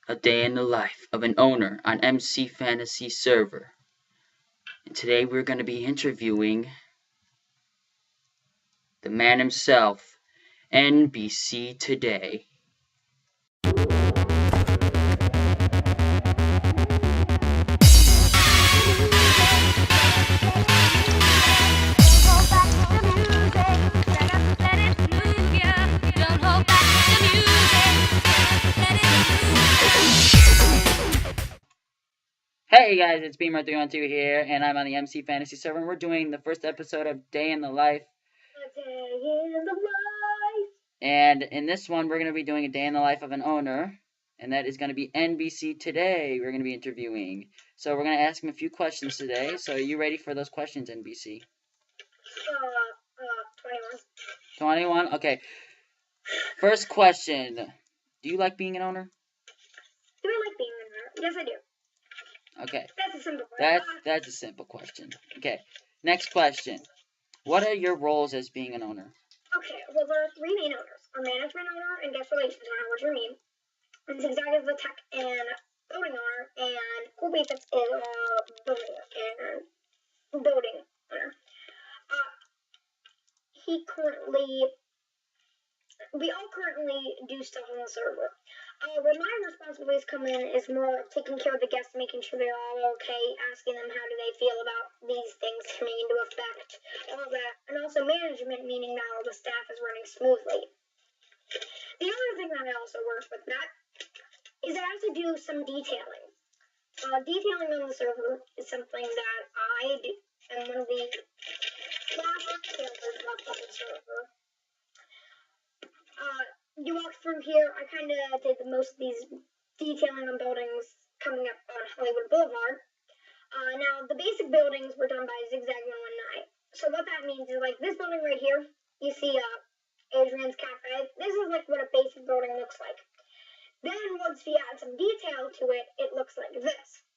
A day in the life of an owner on McFantasy server. And today we're going to be interviewing the man himself, Nbctoday. Hey guys, it's Beamer312 here, and I'm on the McFantasy server, and we're doing the first episode of Day in the Life. A day in the life. And in this one, we're going to be doing a day in the life of an owner, and that is going to be Nbctoday. We're going to be interviewing. So we're going to ask him a few questions today. So are you ready for those questions, NBC? 21. 21? Okay. First question. Do you like being an owner? Do I like being an owner? Yes, I do. Okay. That's a simple question. That's a simple question. Okay. Next question. What are your roles as being an owner? Okay, well, there are three main owners. A management owner and guest relations owner, which are me. And Zigzag is the tech and building owner, and Cool Beef is building owner. We all currently do stuff on the server. Where my responsibilities come in is more taking care of the guests, making sure they're all okay, asking them how do they feel about these things coming into effect, all that. And also management, meaning that all the staff is running smoothly. The other thing that I also work with that is I have to do some detailing. Detailing on the server is something that I do. I'm one of the last detailers left on the server. You walk through here, I kind of did most of these detailing on buildings coming up on Hollywood Boulevard. Now, the basic buildings were done by Zigzag 119. So what that means is, like, this building right here, you see Adrian's Cafe. This is, like, what a basic building looks like. Then, once we add some detail to it, it looks like this.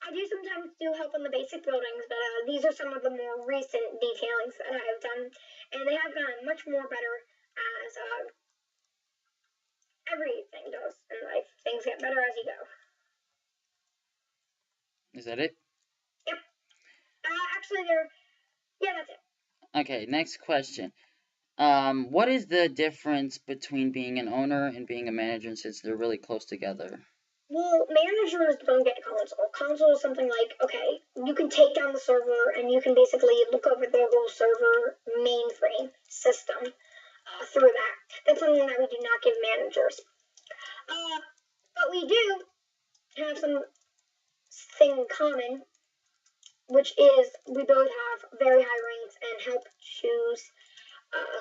I do sometimes do help on the basic buildings, but these are some of the more recent detailings that I have done, and they have gotten much more better as everything does in life. Things get better as you go. Is that it? Yep. That's it. Okay, next question. What is the difference between being an owner and being a manager, since they're really close together? Well, managers don't get console. Console is something like, okay, you can take down the server and you can basically look over the whole server mainframe system through that. That's something that we do not give managers. But we do have something in common, which is we both have very high ranks and help choose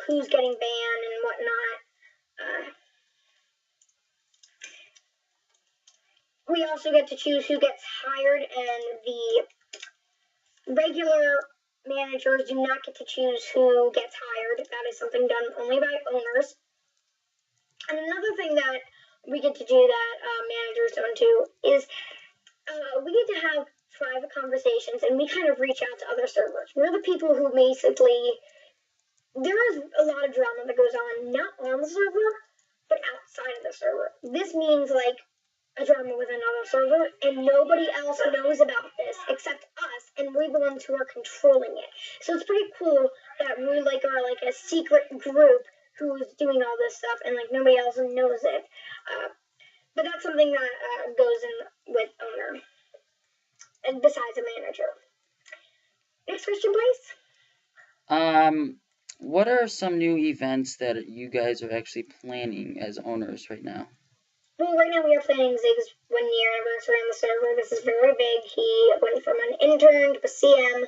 who's getting banned and whatnot. We also get to choose who gets hired, and the regular managers do not get to choose who gets hired. That is something done only by owners. And another thing that we get to do that managers don't do is we get to have private conversations, and we kind of reach out to other servers. We're the people who basically, there is a lot of drama that goes on, not on the server, but outside of the server. This means, like, a drama with another server, and nobody else knows about this except us, and we're the ones who are controlling it. So it's pretty cool that we are like a secret group who's doing all this stuff, and like nobody else knows it. But that's something that goes in with owner, and besides a manager. Next question, please. What are some new events that you guys are actually planning as owners right now? Well, right now we are planning Zig's 1 year anniversary on the server. This is very big. He went from an intern to a CM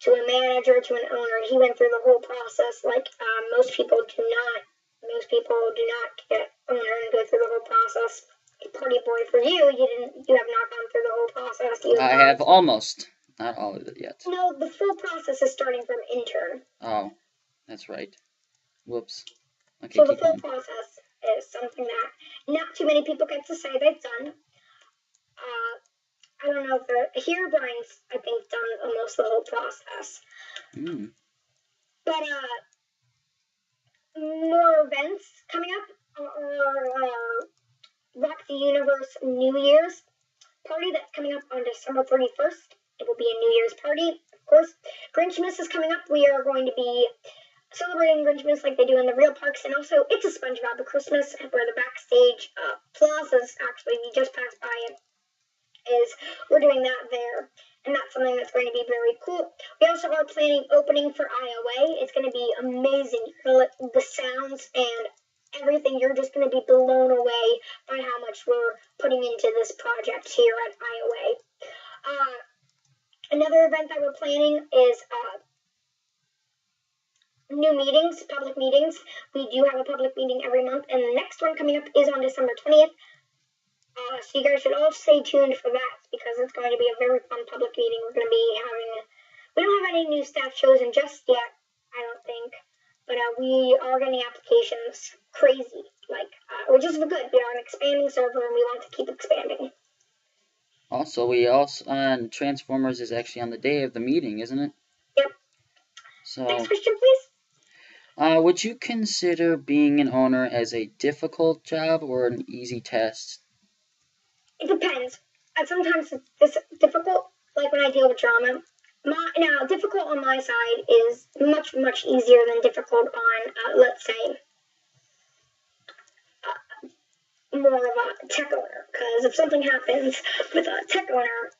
to a manager to an owner. He went through the whole process. Like most people do not get owner and go through the whole process. Party boy for you, you have not gone through the whole process. I have almost, not all of it yet. No, the full process is starting from intern. Oh, that's right. Whoops. Okay, so the full process is something that not too many people get to say they've done. I don't know if Brian's, I think, done almost the whole process. But more events coming up are Rock the Universe New Year's party that's coming up on December 31st. It will be a New Year's party, of course. Grinchmas is coming up. We are going to be celebrating Grinchmas like they do in the real parks, and also It's a SpongeBob Christmas, where the backstage plazas, actually, we just passed by it, is we're doing that there, and that's something that's going to be very cool. We also are planning opening for IOA. It's going to be amazing. The sounds and everything, you're just going to be blown away by how much we're putting into this project here at IOA. Another event that we're planning is new meetings, public meetings. We do have a public meeting every month, and the next one coming up is on December 20th. So you guys should all stay tuned for that, because it's going to be a very fun public meeting. We're going to be we don't have any new staff chosen just yet, I don't think, but we are getting applications crazy, which is good. We are an expanding server, and we want to keep expanding. Also, we also on Transformers is actually on the day of the meeting, isn't it? Yep. So, next question, please. Would you consider being an owner as a difficult job or an easy task? It depends. Sometimes it's difficult, like when I deal with drama. Now, difficult on my side is much, much easier than difficult on, let's say, more of a tech owner. Because if something happens with a tech owner,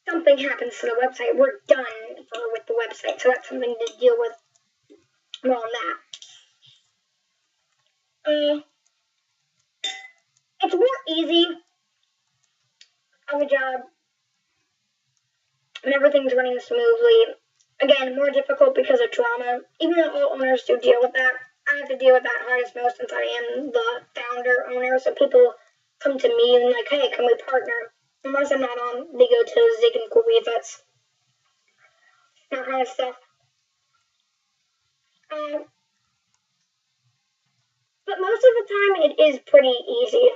something happens to the website, we're done with the website. So that's something to deal with more on that. It's more easy of a job and everything's running smoothly. Again, more difficult because of drama. Even though all owners do deal with that, I have to deal with that hardest most, since I am the founder owner. So people come to me and like, hey, can we partner? Unless I'm not on, they go to Zig and Cool That's that kind of stuff. But most of the time, it is pretty easy.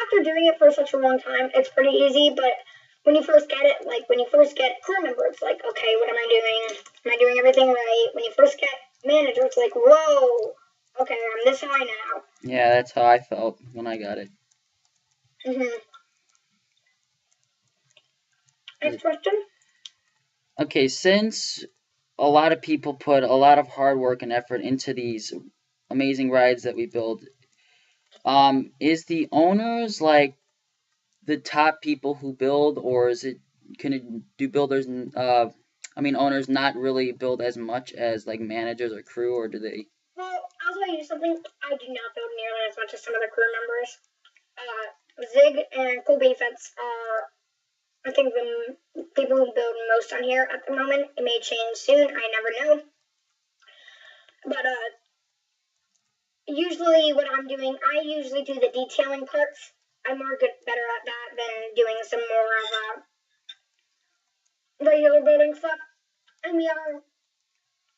After doing it for such a long time, it's pretty easy, but when you first get it, like when you first get crew members, it's like, okay, what am I doing? Am I doing everything right? When you first get manager, it's like, whoa, okay, I'm this high now. Yeah, that's how I felt when I got it. Next question. Okay, since a lot of people put a lot of hard work and effort into these amazing rides that we build, is the owners like the top people who build, or do owners not really build as much as like managers or crew, or do they? Well, I'll tell you something. I do not build nearly as much as some of the crew members. Zig and Cool Beefets are, I think, the people who build most on here at the moment. It may change soon. I never know. But usually what I'm doing, I usually do the detailing parts. I'm better at that than doing some more of regular building stuff. And we are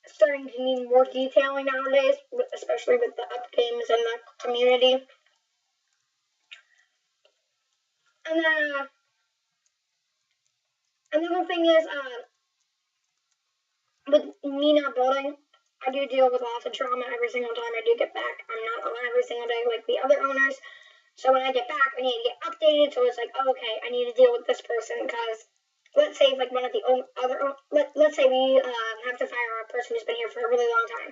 starting to need more detailing nowadays, especially with the up games and the community. And then another thing is, with me not building, I do deal with lots of trauma every single time I do get back. I'm not on every single day like the other owners. So when I get back, I need to get updated. So it's like, oh, okay, I need to deal with this person, because let's say like one of the other, let's say we have to fire a person who's been here for a really long time.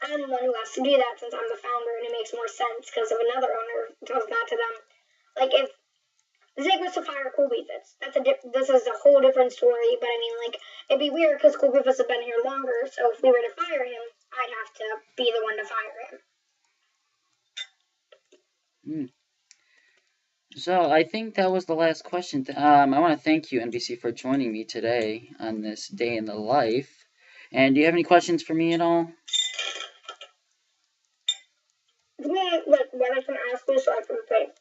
I'm the one who has to do that since I'm the founder, and it makes more sense because if another owner does that to them, like if Zig was to fire Cool Beefets, this is a whole different story. But I mean, like, it'd be weird because Cool Beefets have been here longer. So if we were to fire him, I'd have to be the one to fire him. So I think that was the last question. I want to thank you, NBC, for joining me today on this day in the life. And do you have any questions for me at all? What I can ask you so I can think.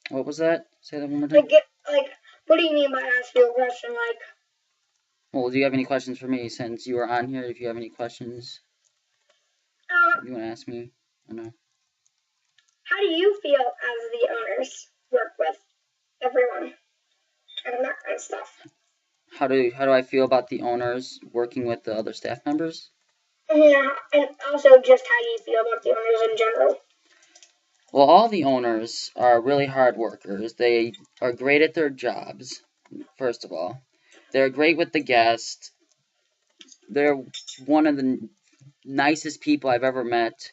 What was that? Say that one more time. Like, what do you mean by ask you a question? Like, well, do you have any questions for me since you were on here? If you have any questions, you want to ask me or no? How do you feel as the owners work with everyone and that kind of stuff? How do I feel about the owners working with the other staff members? Yeah, and also just how you feel about the owners in general. Well, all the owners are really hard workers. They are great at their jobs, first of all. They're great with the guests. They're one of the nicest people I've ever met.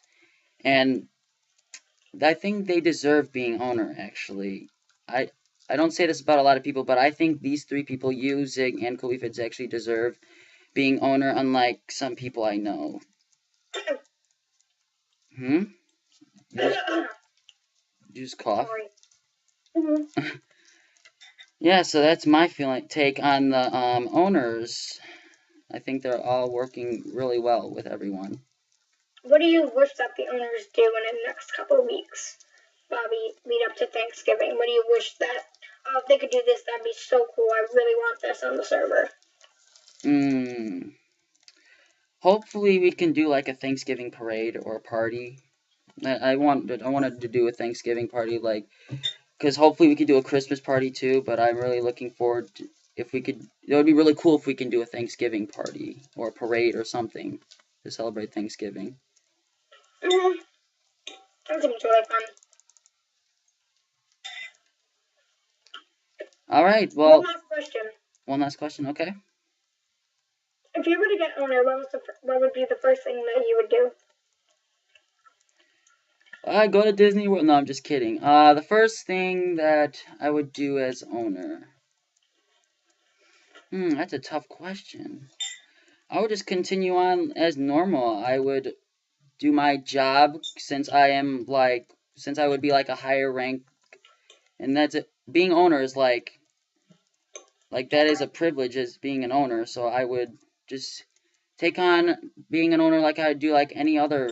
And I think they deserve being owner, actually. I I don't say this about a lot of people, but I think these three people, you, Zig, and Khalifa, actually deserve being owner, unlike some people I know. Hmm? You just cough? Sorry. Mm-hmm. Yeah, so that's my take on the owners. I think they're all working really well with everyone. What do you wish that the owners do in the next couple of weeks, Bobby, lead up to Thanksgiving? What do you wish that, oh, if they could do this, that'd be so cool. I really want this on the server. Hopefully we can do like a Thanksgiving parade or a party. I wanted to do a Thanksgiving party, like, because hopefully we could do a Christmas party too. But I'm really looking forward to if we could. It would be really cool if we can do a Thanksgiving party or a parade or something to celebrate Thanksgiving. Mm-hmm. That seems really fun. All right. One Well, last question. one last question. Okay. If you were to get owner, what would be the first thing that you would do? I go to Disney World. No, I'm just kidding. The first thing that I would do as owner. That's a tough question. I would just continue on as normal. I would do my job since I would be like a higher rank, and that's it. Being owner is like that is a privilege as being an owner. So I would just take on being an owner like I would do like any other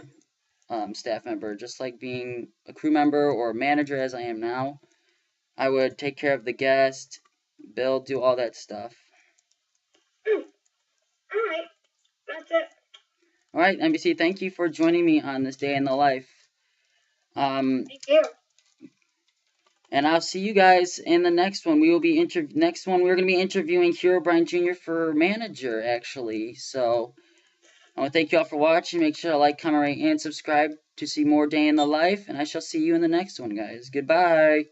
staff member, just like being a crew member or a manager as I am now. I would take care of the guest, build, do all that stuff. All right, that's it. All right, NBC, thank you for joining me on this day in the life. Thank you. And I'll see you guys in the next one. We're going to be interviewing Hero Brian Jr. for manager, actually. So I want to thank you all for watching. Make sure to like, comment, rate, and subscribe to see more day in the life. And I shall see you in the next one, guys. Goodbye.